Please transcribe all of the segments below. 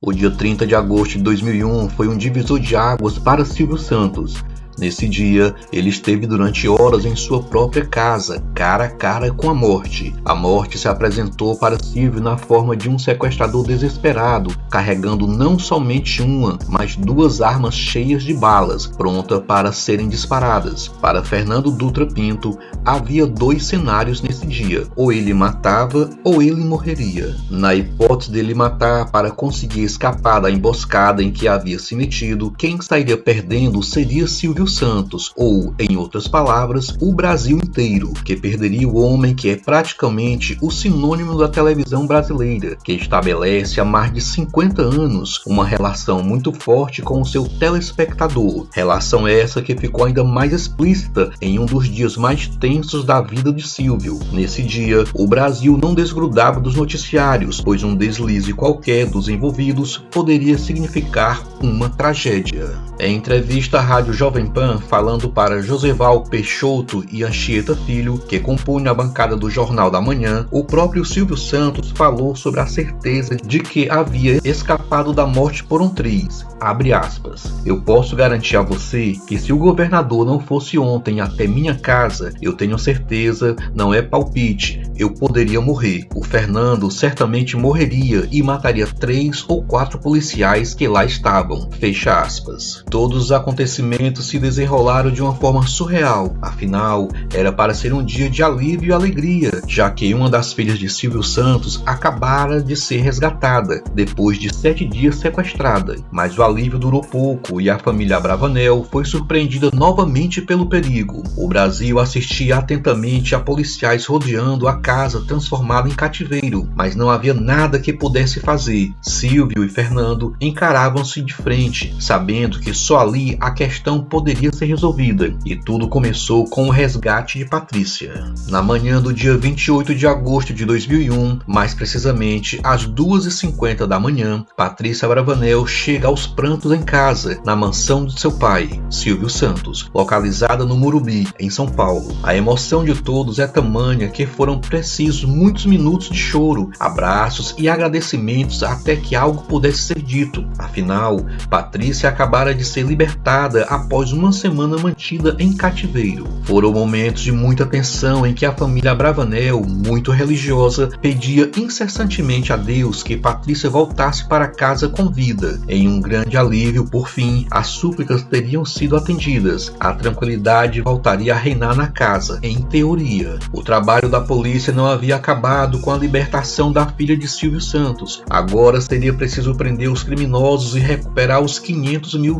O dia 30 de agosto de 2001 foi um divisor de águas para Silvio Santos. Nesse dia, ele esteve durante horas em sua própria casa, cara a cara com a morte. A morte se apresentou para Silvio na forma de um sequestrador desesperado, carregando não somente uma, mas duas armas cheias de balas, prontas para serem disparadas. Para Fernando Dutra Pinto, havia dois cenários nesse dia: ou ele matava ou ele morreria. Na hipótese dele matar para conseguir escapar da emboscada em que havia se metido, quem sairia perdendo seria Silvio Santos, ou, em outras palavras, o Brasil inteiro, que perderia o homem que é praticamente o sinônimo da televisão brasileira, que estabelece há mais de 50 anos uma relação muito forte com o seu telespectador, relação essa que ficou ainda mais explícita em um dos dias mais tensos da vida de Silvio. Nesse dia, o Brasil não desgrudava dos noticiários, pois um deslize qualquer dos envolvidos poderia significar uma tragédia. Em entrevista à Rádio Jovem Pan, falando para Joseval Peixoto e Anchieta Filho, que compunham a bancada do Jornal da Manhã, o próprio Silvio Santos falou sobre a certeza de que havia escapado da morte por um triz. Abre aspas. Eu posso garantir a você que se o governador não fosse ontem até minha casa, eu tenho certeza, não é palpite, eu poderia morrer. O Fernando certamente morreria e mataria 3 ou 4 policiais que lá estavam. Fecha aspas. Todos os acontecimentos se desenrolaram de uma forma surreal. Afinal, era para ser um dia de alívio e alegria, já que uma das filhas de Silvio Santos acabara de ser resgatada, depois de 7 dias sequestrada. Mas o alívio durou pouco e a família Abravanel foi surpreendida novamente pelo perigo. O Brasil assistia atentamente a policiais rodeando a casa transformada em cativeiro, mas não havia nada que pudesse fazer. Silvio e Fernando encaravam-se de frente, sabendo que só ali a questão poderia ser resolvida, e tudo começou com o resgate de Patrícia. Na manhã do dia 28 de agosto de 2001, mais precisamente às 2h50 da manhã, Patrícia Abravanel chega aos prantos em casa, na mansão de seu pai, Silvio Santos, localizada no Morumbi, em São Paulo. A emoção de todos é tamanha que foram precisos muitos minutos de choro, abraços e agradecimentos até que algo pudesse ser dito. Afinal, Patrícia acabara de ser libertada após uma semana mantida em cativeiro. Foram momentos de muita tensão em que a família Abravanel, muito religiosa, pedia incessantemente a Deus que Patrícia voltasse para casa com vida. Em um grande alívio, por fim, as súplicas teriam sido atendidas. A tranquilidade voltaria a reinar na casa, em teoria. O trabalho da polícia não havia acabado com a libertação da filha de Silvio Santos. Agora seria preciso prender os criminosos e recuperar os R$500 mil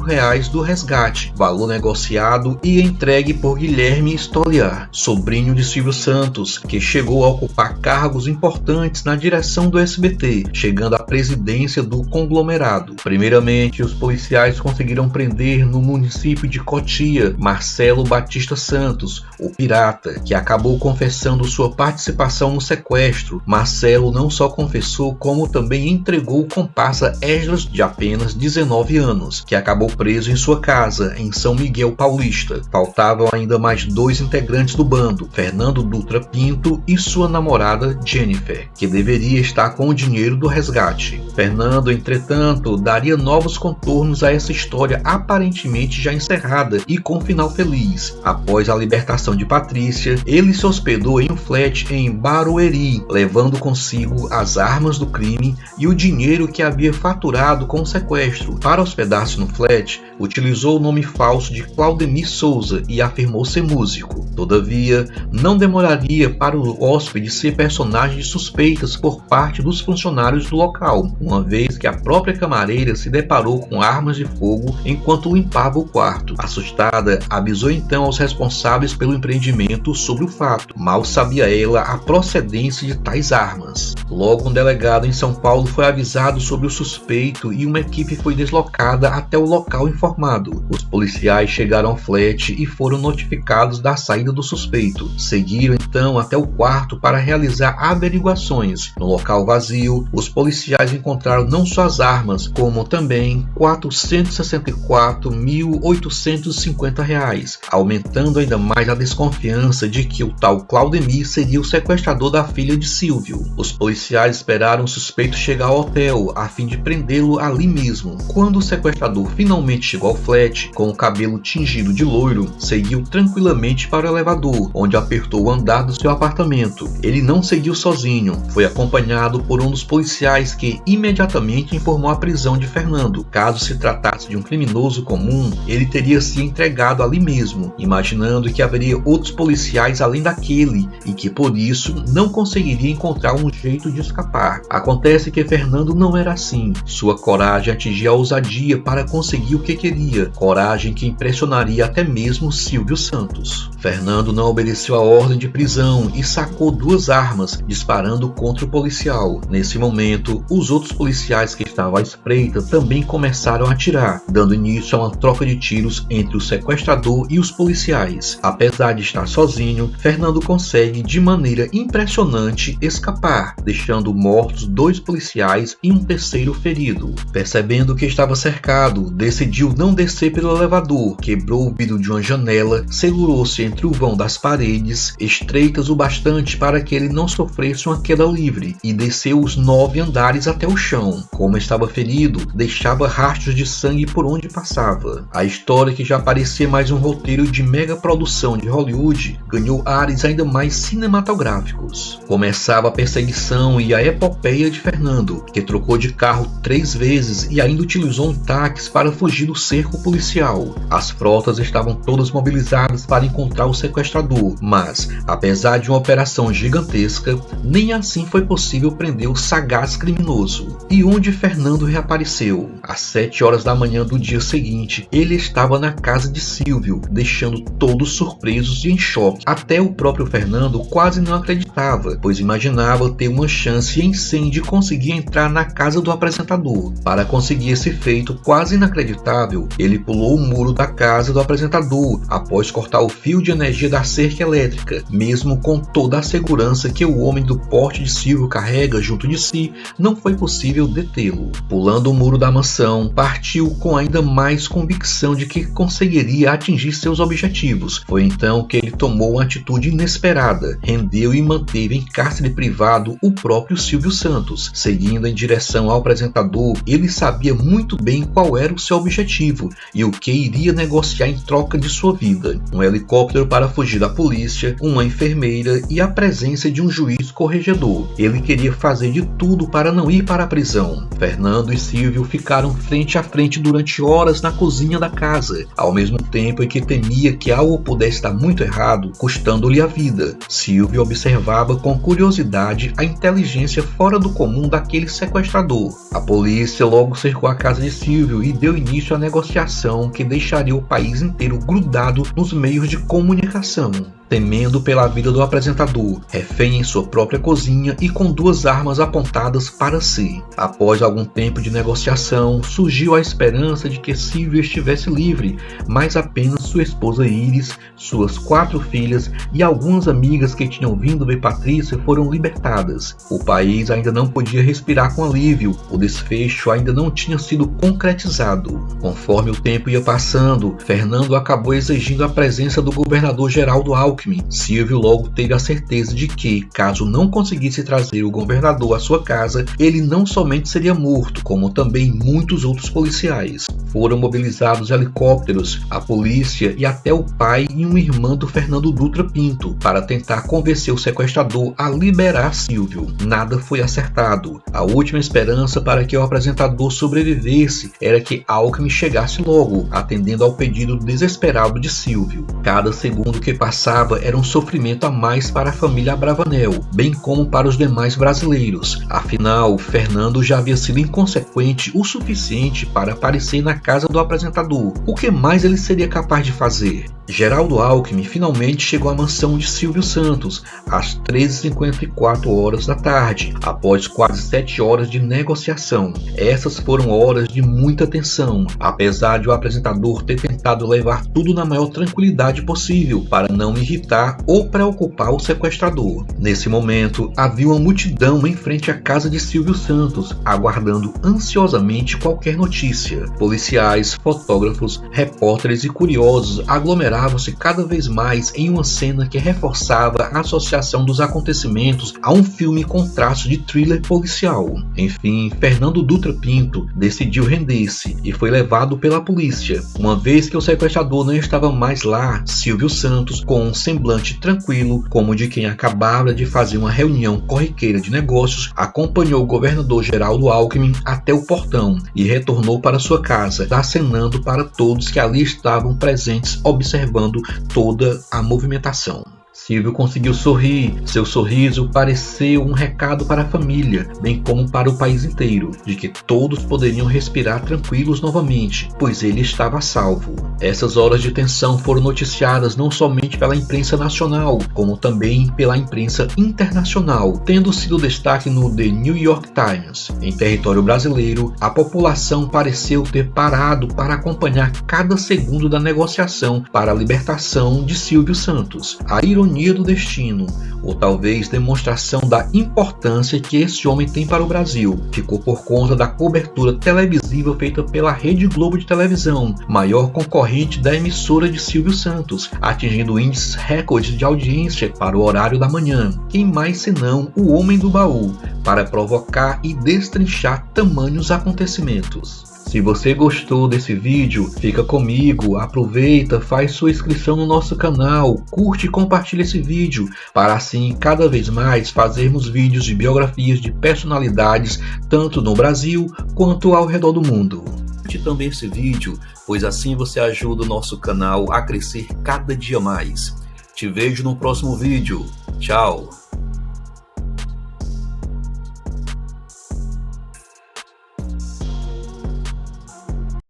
do resgate, valor negociado e entregue por Guilherme Stoliar, sobrinho de Silvio Santos, que chegou a ocupar cargos importantes na direção do SBT, chegando à presidência do conglomerado. Primeiramente, os policiais conseguiram prender no município de Cotia Marcelo Batista Santos, o pirata, que acabou confessando sua participação no sequestro. Marcelo não só confessou, como também entregou o comparsa Esdras, de apenas 19 anos, que acabou preso em sua casa, em São Miguel Paulista. Faltavam ainda mais 2 integrantes do bando, Fernando Dutra Pinto e sua namorada Jennifer, que deveria estar com o dinheiro do resgate. Fernando, entretanto, daria novos contornos a essa história aparentemente já encerrada e com final feliz. Após a libertação de Patrícia, ele se hospedou em um flat em Barueri, levando consigo as armas do crime e o dinheiro que havia faturado com o sequestro. Para hospedar-se no flat, utilizou o nome falso de Claudemir Souza e afirmou ser músico. Todavia, não demoraria para o hóspede ser personagem de suspeitas por parte dos funcionários do local, uma vez que a própria camareira se deparou com armas de fogo enquanto limpava o quarto. Assustada, avisou então aos responsáveis pelo empreendimento sobre o fato. Mal sabia ela a procedência de tais armas. Logo, um delegado em São Paulo foi avisado sobre o suspeito e uma equipe foi deslocada até o local informado. Os policiais policiais chegaram ao flat e foram notificados da saída do suspeito. Seguiram então até o quarto para realizar averiguações. No local vazio, os policiais encontraram não só as armas, como também R$ 464.850, aumentando ainda mais a desconfiança de que o tal Claudemir seria o sequestrador da filha de Silvio. Os policiais esperaram o suspeito chegar ao hotel a fim de prendê-lo ali mesmo. Quando o sequestrador finalmente chegou ao flat, com o cabelo tingido de loiro, seguiu tranquilamente para o elevador, onde apertou o andar do seu apartamento. Ele não seguiu sozinho, foi acompanhado por um dos policiais que imediatamente informou a prisão de Fernando. Caso se tratasse de um criminoso comum, ele teria se entregado ali mesmo, imaginando que haveria outros policiais além daquele e que por isso não conseguiria encontrar um jeito de escapar. Acontece que Fernando não era assim. Sua coragem atingia a ousadia para conseguir o que queria, coragem que impressionaria até mesmo Silvio Santos. Fernando não obedeceu a ordem de prisão e sacou 2 armas, disparando contra o policial. Nesse momento, os outros policiais que estavam à espreita também começaram a atirar, dando início a uma troca de tiros entre o sequestrador e os policiais. Apesar de estar sozinho, Fernando consegue de maneira impressionante escapar, deixando mortos 2 policiais e um terceiro ferido. Percebendo que estava cercado, decidiu não descer pelo elevador, quebrou o vidro de uma janela, segurou-se entre o vão das paredes, estreitas o bastante para que ele não sofresse uma queda livre, e desceu os 9 andares até o chão. Como estava ferido, deixava rastros de sangue por onde passava. A história, que já parecia mais um roteiro de mega produção de Hollywood, ganhou ares ainda mais cinematográficos. Começava a perseguição e a epopeia de Fernando, que trocou de carro 3 vezes e ainda utilizou um táxi para fugir do cerco policial. As frotas estavam todas mobilizadas para encontrar o sequestrador, mas, apesar de uma operação gigantesca, nem assim foi possível prender o sagaz criminoso. E onde Fernando reapareceu? Às 7 horas da manhã do dia seguinte, ele estava na casa de Silvio, deixando todos surpresos e em choque. Até o próprio Fernando quase não acreditava, pois imaginava ter uma chance em 100 de conseguir entrar na casa do apresentador. Para conseguir esse feito quase inacreditável, ele pulou o muro da casa do apresentador, após cortar o fio de energia da cerca elétrica. Mesmo com toda a segurança que o homem do porte de Silvio carrega junto de si, não foi possível detê-lo. Pulando o muro da mansão, partiu com ainda mais convicção de que conseguiria atingir seus objetivos. Foi então que ele tomou uma atitude inesperada, rendeu e manteve em cárcere privado o próprio Silvio Santos. Seguindo em direção ao apresentador, ele sabia muito bem qual era o seu objetivo e o que iria negociar em troca de sua vida: um helicóptero para fugir da polícia, uma enfermeira e a presença de um juiz corregedor. Ele queria fazer de tudo para não ir para a prisão. Fernando e Silvio ficaram frente a frente durante horas na cozinha da casa, ao mesmo tempo em que temia que algo pudesse dar muito errado, custando-lhe a vida. Silvio observava com curiosidade a inteligência fora do comum daquele sequestrador. A polícia logo cercou a casa de Silvio e deu início à negociação que deixaria o país inteiro grudado nos meios de comunicação. Temendo pela vida do apresentador, refém em sua própria cozinha e com 2 armas apontadas para si. Após algum tempo de negociação, surgiu a esperança de que Silvio estivesse livre, mas apenas sua esposa Iris, suas 4 filhas e algumas amigas que tinham vindo ver Patrícia foram libertadas. O país ainda não podia respirar com alívio, o desfecho ainda não tinha sido concretizado. Conforme o tempo ia passando, Fernando acabou exigindo a presença do governador Geraldo Alckmin. Silvio logo teve a certeza de que, caso não conseguisse trazer o governador à sua casa, ele não somente seria morto, como também muitos outros policiais. Foram mobilizados helicópteros, a polícia e até o pai e uma irmã do Fernando Dutra Pinto para tentar convencer o sequestrador a liberar Silvio. Nada foi acertado. A última esperança para que o apresentador sobrevivesse era que Alckmin chegasse logo, atendendo ao pedido desesperado de Silvio. Cada segundo que passava, passava era um sofrimento a mais para a família Abravanel, bem como para os demais brasileiros. Afinal, Fernando já havia sido inconsequente o suficiente para aparecer na casa do apresentador. O que mais ele seria capaz de fazer? Geraldo Alckmin finalmente chegou à mansão de Silvio Santos às 13h54 da tarde, após quase 7 horas de negociação. Essas foram horas de muita tensão, apesar de o apresentador ter tentado levar tudo na maior tranquilidade possível para não irritar ou preocupar o sequestrador. Nesse momento, havia uma multidão em frente à casa de Silvio Santos, aguardando ansiosamente qualquer notícia. Policiais, fotógrafos, repórteres e curiosos aglomeravam-se cada vez mais em uma cena que reforçava a associação dos acontecimentos a um filme com traços de thriller policial. Enfim, Fernando Dutra Pinto decidiu render-se e foi levado pela polícia. Uma vez que o sequestrador não estava mais lá, Silvio Santos, com um semblante tranquilo, como de quem acabava de fazer uma reunião corriqueira de negócios, acompanhou o governador Geraldo Alckmin até o portão e retornou para sua casa, acenando para todos que ali estavam presentes, observando toda a movimentação. Silvio conseguiu sorrir. Seu sorriso pareceu um recado para a família, bem como para o país inteiro, de que todos poderiam respirar tranquilos novamente, pois ele estava a salvo. Essas horas de tensão foram noticiadas não somente pela imprensa nacional, como também pela imprensa internacional, tendo sido destaque no The New York Times. Em território brasileiro, a população pareceu ter parado para acompanhar cada segundo da negociação para a libertação de Silvio Santos. A ironia do destino, ou talvez demonstração da importância que esse homem tem para o Brasil, ficou por conta da cobertura televisiva feita pela Rede Globo de televisão, maior concorrente da emissora de Silvio Santos, atingindo índices recordes de audiência para o horário da manhã. Quem mais senão o homem do baú, para provocar e destrinchar tamanhos acontecimentos. Se você gostou desse vídeo, fica comigo, aproveita, faz sua inscrição no nosso canal, curte e compartilha esse vídeo, para assim cada vez mais fazermos vídeos de biografias de personalidades, tanto no Brasil quanto ao redor do mundo. Curte também esse vídeo, pois assim você ajuda o nosso canal a crescer cada dia mais. Te vejo no próximo vídeo. Tchau!